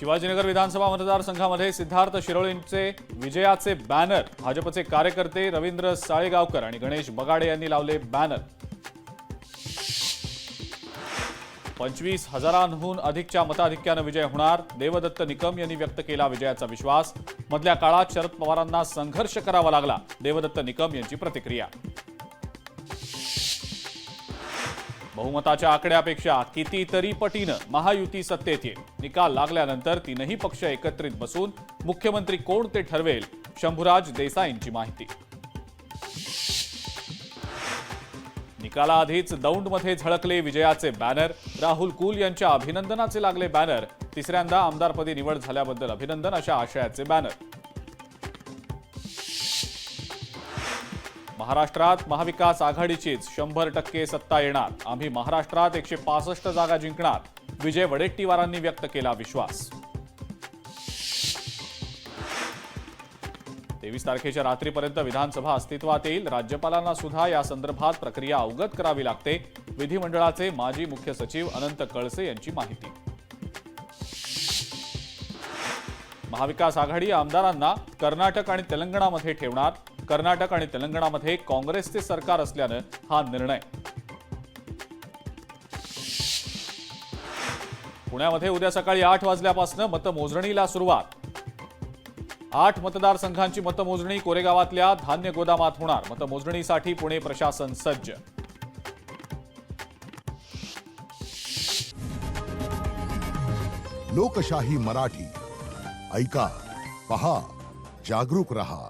शिवाजीनगर विधानसभा मतदारसंघामध्ये सिद्धार्थ शिरोळेंचे विजयाचे बॅनर भाजपचे कार्यकर्ते रवींद्र साळेगावकर आणि गणेश बगाडे यांनी लावले बॅनर। 25,000हून अधिकच्या मताधिक्याने विजय होणार, देवदत्त निकम यांनी व्यक्त केला विजयाचा विश्वास। मधल्या काळात शरद पवारांना संघर्ष करावा लागला, देवदत्त निकम यांची प्रतिक्रिया। बहुमताच्या आकड्यापेक्षा कितीतरी पटीनं महायुती सत्तेत येईल, निकाल लागल्यानंतर तीनही पक्ष एकत्रित बसून मुख्यमंत्री कोण ते ठरवेल, शंभूराज देसाईंची माहिती। निकालाआधीच दौंडमध्ये झळकले विजयाचे बॅनर, राहुल कुल यांच्या अभिनंदनाचे लागले बॅनर। तिसऱ्यांदा आमदारपदी निवड झाल्याबद्दल अभिनंदन अशा आशयाचे बॅनर। महाराष्ट्रात महाविकास आघाडीचीच 100% सत्ता येणार, आम्ही महाराष्ट्रात 165 जागा जिंकणार, विजय वडेट्टीवारांनी व्यक्त केला विश्वास। 23 तारखेच्या रात्रीपर्यंत विधानसभा अस्तित्वात येईल, राज्यपालांना सुद्धा या संदर्भात प्रक्रिया अवगत करावी लागते, विधिमंडळाचे माजी मुख्य सचिव अनंत कळसे यांची माहिती। महाविकास आघाडी आमदारांना कर्नाटक आणि तेलंगणामध्ये ठेवणार, कर्नाटक आणि तेलंगणामध्ये काँग्रेसचे सरकार असल्यानं हा निर्णय। पुण्यामध्ये उद्या सकाळी 8 वाजल्यापासून मतमोजणीला सुरुवात। 8 मतदारसंघांची मतमोजणी कोरेगावातल्या धान्य गोदामात होणार, मतमोजणीसाठी पुणे प्रशासन सज्ज। लोकशाही मराठी ऐका, पहा, जागरूक रहा।